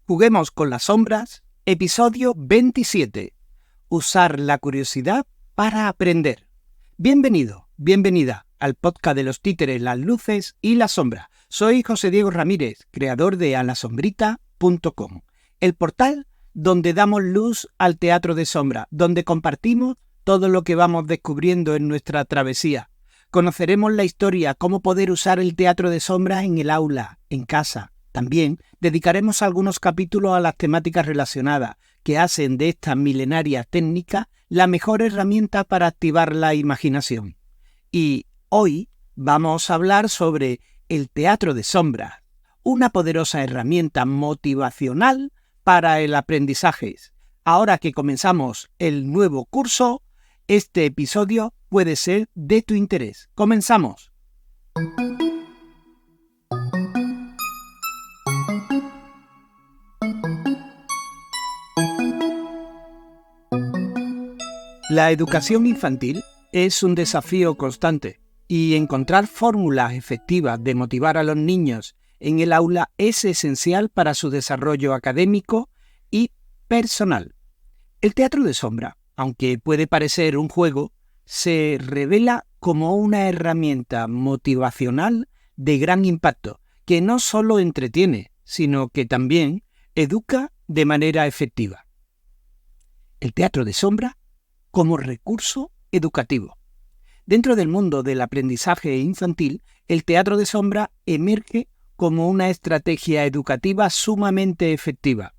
Juguemos con las sombras, episodio 27. Usar la curiosidad para aprender. Bienvenido, bienvenida al podcast de los títeres, las luces y las sombras. Soy José Diego Ramírez, creador de alasombrita.com, el portal donde damos luz al teatro de sombra, donde compartimos todo lo que vamos descubriendo en nuestra travesía. Conoceremos la historia, cómo poder usar el teatro de sombras en el aula, en casa. También dedicaremos algunos capítulos a las temáticas relacionadas, que hacen de esta milenaria técnica la mejor herramienta para activar la imaginación. Y hoy vamos a hablar sobre el teatro de sombras, una poderosa herramienta motivacional para el aprendizaje. Ahora que comenzamos el nuevo curso, este episodio puede ser de tu interés. ¡Comenzamos! La educación infantil es un desafío constante y encontrar fórmulas efectivas de motivar a los niños en el aula es esencial para su desarrollo académico y personal. El teatro de sombra, aunque puede parecer un juego, se revela como una herramienta motivacional de gran impacto que no solo entretiene, sino que también educa de manera efectiva. El teatro de sombra como recurso educativo. Dentro del mundo del aprendizaje infantil, el teatro de sombra emerge como una estrategia educativa sumamente efectiva.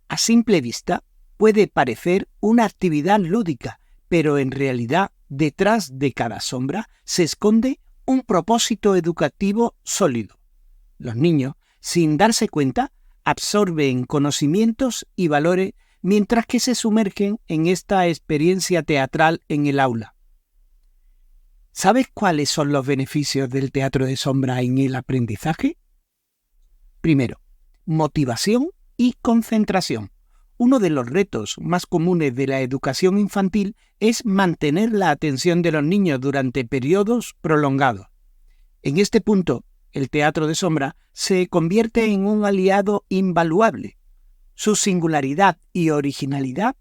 A simple vista, puede parecer una actividad lúdica, pero en realidad, detrás de cada sombra se esconde un propósito educativo sólido. Los niños, sin darse cuenta, absorben conocimientos y valores mientras que se sumergen en esta experiencia teatral en el aula. ¿Sabes cuáles son los beneficios del teatro de sombra en el aprendizaje? Primero, motivación y concentración. Uno de los retos más comunes de la educación infantil es mantener la atención de los niños durante periodos prolongados. En este punto, el teatro de sombra se convierte en un aliado invaluable. Su singularidad y originalidad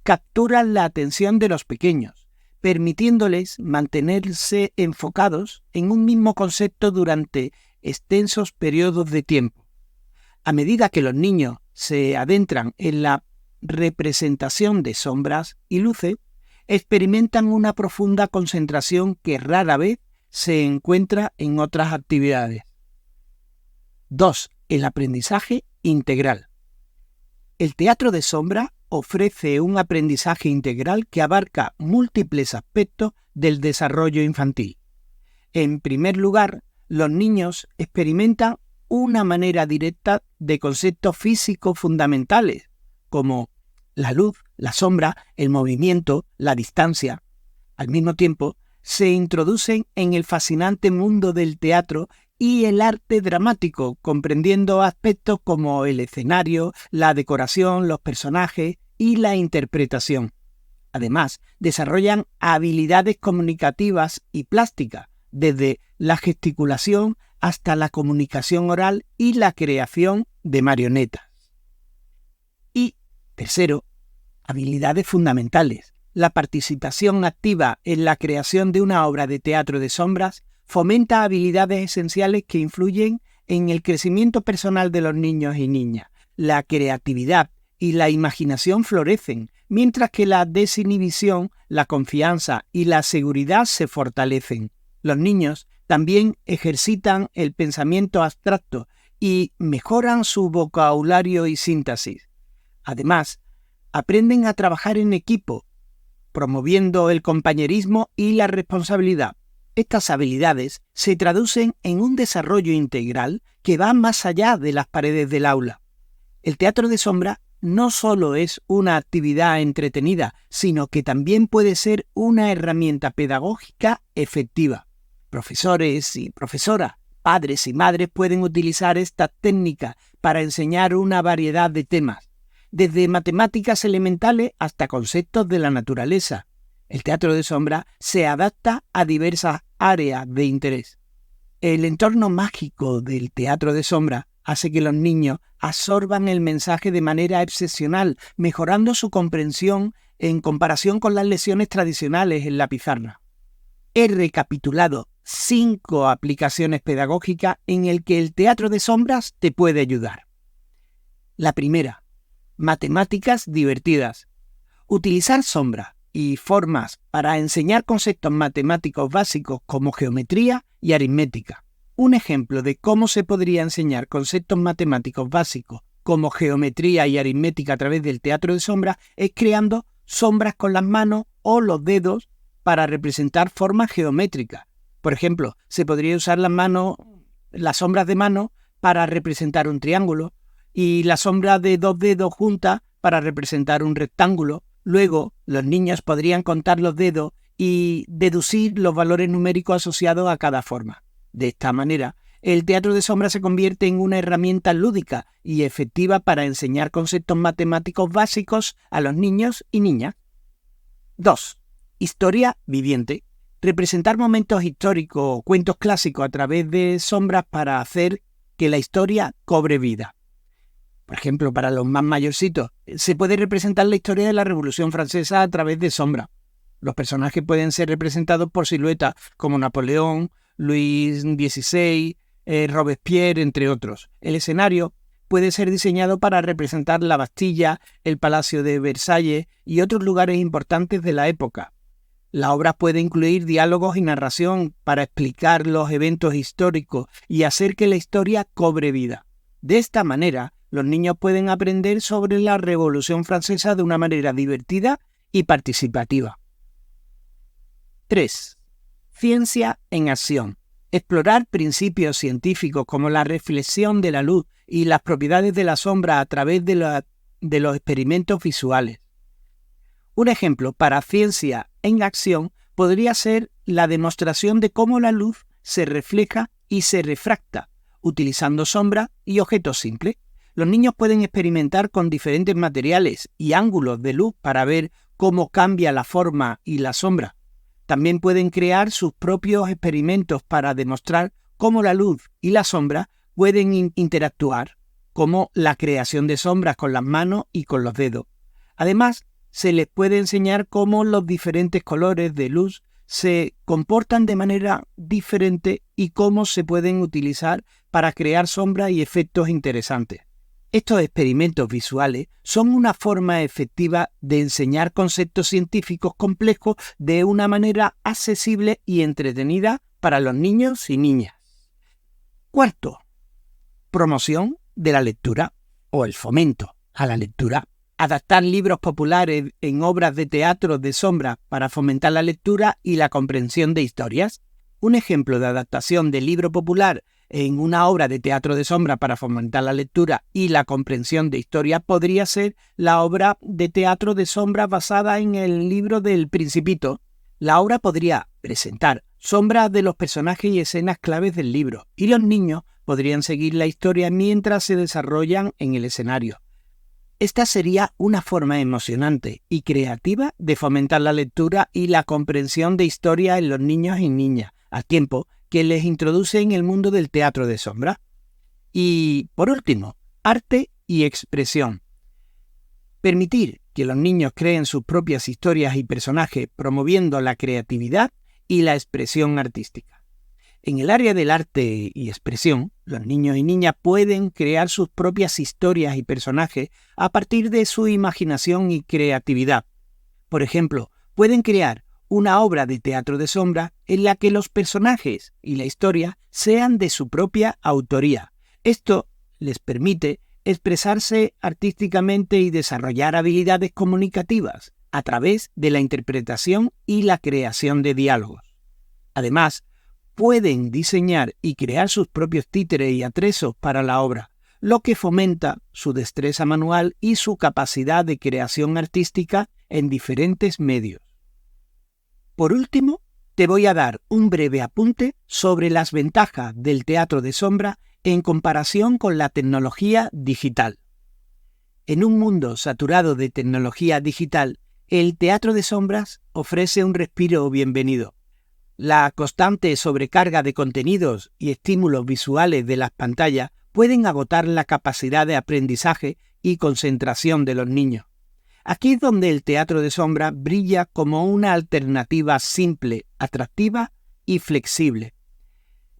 capturan la atención de los pequeños, permitiéndoles mantenerse enfocados en un mismo concepto durante extensos periodos de tiempo. A medida que los niños se adentran en la representación de sombras y luces, experimentan una profunda concentración que rara vez se encuentra en otras actividades. 2. El aprendizaje integral. El teatro de sombra ofrece un aprendizaje integral que abarca múltiples aspectos del desarrollo infantil. En primer lugar, los niños experimentan una manera directa de conceptos físicos fundamentales, como la luz, la sombra, el movimiento, la distancia. Al mismo tiempo, se introducen en el fascinante mundo del teatro y el arte dramático, comprendiendo aspectos como el escenario, la decoración, los personajes y la interpretación. Además, desarrollan habilidades comunicativas y plásticas, desde la gesticulación hasta la comunicación oral y la creación de marionetas. Y, tercero, habilidades fundamentales. La participación activa en la creación de una obra de teatro de sombras fomenta habilidades esenciales que influyen en el crecimiento personal de los niños y niñas. La creatividad y la imaginación florecen, mientras que la desinhibición, la confianza y la seguridad se fortalecen. Los niños también ejercitan el pensamiento abstracto y mejoran su vocabulario y síntesis. Además, aprenden a trabajar en equipo, promoviendo el compañerismo y la responsabilidad. Estas habilidades se traducen en un desarrollo integral que va más allá de las paredes del aula. El teatro de sombra no solo es una actividad entretenida, sino que también puede ser una herramienta pedagógica efectiva. Profesores y profesoras, padres y madres pueden utilizar estas técnicas para enseñar una variedad de temas, desde matemáticas elementales hasta conceptos de la naturaleza. El teatro de sombra se adapta a diversas áreas de interés. El entorno mágico del teatro de sombra hace que los niños absorban el mensaje de manera excepcional, mejorando su comprensión en comparación con las lecciones tradicionales en la pizarra. He recapitulado 5 aplicaciones pedagógicas en las que el teatro de sombras te puede ayudar. La primera, matemáticas divertidas. Utilizar sombras y formas para enseñar conceptos matemáticos básicos como geometría y aritmética. Un ejemplo de cómo se podría enseñar conceptos matemáticos básicos como geometría y aritmética a través del teatro de sombras es creando sombras con las manos o los dedos para representar formas geométricas. Por ejemplo, se podría usar las sombras de mano para representar un triángulo y la sombra de 2 dedos juntas para representar un rectángulo. Luego, los niños podrían contar los dedos y deducir los valores numéricos asociados a cada forma. De esta manera, el teatro de sombras se convierte en una herramienta lúdica y efectiva para enseñar conceptos matemáticos básicos a los niños y niñas. 2. Historia viviente. Representar momentos históricos o cuentos clásicos a través de sombras para hacer que la historia cobre vida. Por ejemplo, para los más mayorcitos, se puede representar la historia de la Revolución Francesa a través de sombras. Los personajes pueden ser representados por siluetas como Napoleón, Luis XVI, Robespierre, entre otros. El escenario puede ser diseñado para representar la Bastilla, el Palacio de Versalles y otros lugares importantes de la época. La obra puede incluir diálogos y narración para explicar los eventos históricos y hacer que la historia cobre vida. De esta manera, los niños pueden aprender sobre la Revolución Francesa de una manera divertida y participativa. 3. Ciencia en acción. Explorar principios científicos como la reflexión de la luz y las propiedades de la sombra a través de los experimentos visuales. Un ejemplo para ciencia en acción podría ser la demostración de cómo la luz se refleja y se refracta, utilizando sombras y objetos simples. Los niños pueden experimentar con diferentes materiales y ángulos de luz para ver cómo cambia la forma y la sombra. También pueden crear sus propios experimentos para demostrar cómo la luz y la sombra pueden interactuar, como la creación de sombras con las manos y con los dedos. Además, se les puede enseñar cómo los diferentes colores de luz se comportan de manera diferente y cómo se pueden utilizar para crear sombras y efectos interesantes. Estos experimentos visuales son una forma efectiva de enseñar conceptos científicos complejos de una manera accesible y entretenida para los niños y niñas. 4. Promoción de la lectura o el fomento a la lectura. Adaptar libros populares en obras de teatro de sombra para fomentar la lectura y la comprensión de historias. Un ejemplo de adaptación de libro popular en una obra de teatro de sombra para fomentar la lectura y la comprensión de historias podría ser la obra de teatro de sombra basada en el libro del Principito. La obra podría presentar sombras de los personajes y escenas claves del libro, y los niños podrían seguir la historia mientras se desarrollan en el escenario. Esta sería una forma emocionante y creativa de fomentar la lectura y la comprensión de historias en los niños y niñas, al tiempo que les introduce en el mundo del teatro de sombra. Y, por último, arte y expresión. Permitir que los niños creen sus propias historias y personajes, promoviendo la creatividad y la expresión artística. En el área del arte y expresión, los niños y niñas pueden crear sus propias historias y personajes a partir de su imaginación y creatividad. Por ejemplo, pueden crear una obra de teatro de sombra en la que los personajes y la historia sean de su propia autoría. Esto les permite expresarse artísticamente y desarrollar habilidades comunicativas a través de la interpretación y la creación de diálogos. Además, pueden diseñar y crear sus propios títeres y atrezos para la obra, lo que fomenta su destreza manual y su capacidad de creación artística en diferentes medios. Por último, te voy a dar un breve apunte sobre las ventajas del teatro de sombra en comparación con la tecnología digital. En un mundo saturado de tecnología digital, el teatro de sombras ofrece un respiro bienvenido. La constante sobrecarga de contenidos y estímulos visuales de las pantallas pueden agotar la capacidad de aprendizaje y concentración de los niños. Aquí es donde el teatro de sombra brilla como una alternativa simple, atractiva y flexible.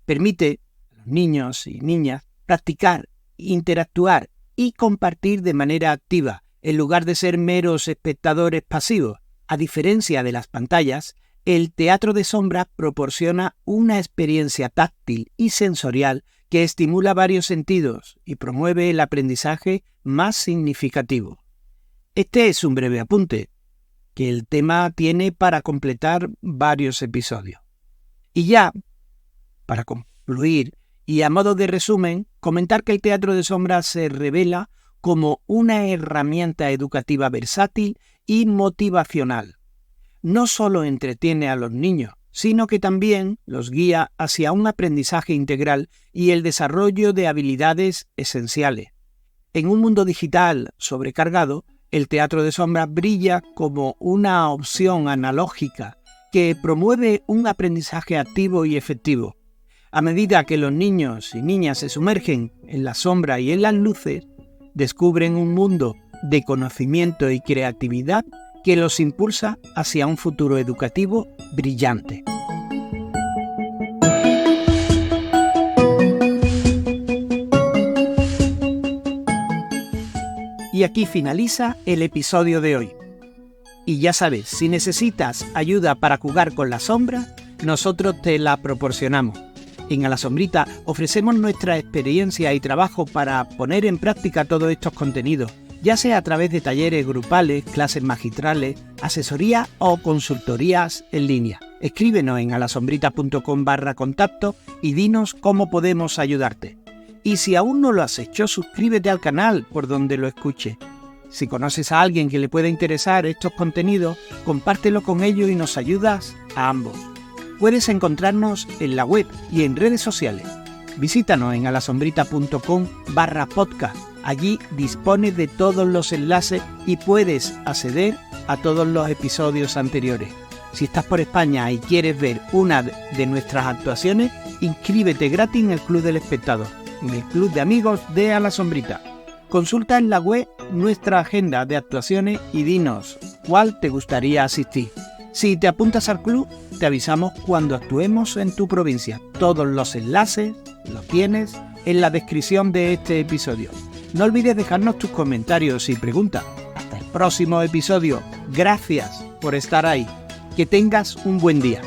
Permite a los niños y niñas practicar, interactuar y compartir de manera activa, en lugar de ser meros espectadores pasivos. A diferencia de las pantallas, el teatro de sombra proporciona una experiencia táctil y sensorial que estimula varios sentidos y promueve el aprendizaje más significativo. Este es un breve apunte que el tema tiene para completar varios episodios. Y ya, para concluir y a modo de resumen, comentar que el teatro de sombra se revela como una herramienta educativa versátil y motivacional. No solo entretiene a los niños, sino que también los guía hacia un aprendizaje integral y el desarrollo de habilidades esenciales. En un mundo digital sobrecargado, el teatro de sombra brilla como una opción analógica que promueve un aprendizaje activo y efectivo. A medida que los niños y niñas se sumergen en la sombra y en las luces, descubren un mundo de conocimiento y creatividad que los impulsa hacia un futuro educativo brillante. Y aquí finaliza el episodio de hoy. Y ya sabes, si necesitas ayuda para jugar con la sombra, nosotros te la proporcionamos. En A la Sombrita ofrecemos nuestra experiencia y trabajo para poner en práctica todos estos contenidos, ya sea a través de talleres grupales, clases magistrales, asesoría o consultorías en línea. Escríbenos en alasombrita.com/contacto y dinos cómo podemos ayudarte. Y si aún no lo has hecho, suscríbete al canal por donde lo escuche. Si conoces a alguien que le pueda interesar estos contenidos, compártelo con ellos y nos ayudas a ambos. Puedes encontrarnos en la web y en redes sociales. Visítanos en alasombrita.com/podcast. Allí dispones de todos los enlaces y puedes acceder a todos los episodios anteriores. Si estás por España y quieres ver una de nuestras actuaciones, inscríbete gratis en el Club del Espectador, en el Club de Amigos de A la Sombrita. Consulta en la web nuestra agenda de actuaciones y dinos cuál te gustaría asistir. Si te apuntas al club, te avisamos cuando actuemos en tu provincia. Todos los enlaces los tienes en la descripción de este episodio. No olvides dejarnos tus comentarios y preguntas. Hasta el próximo episodio. Gracias por estar ahí. Que tengas un buen día.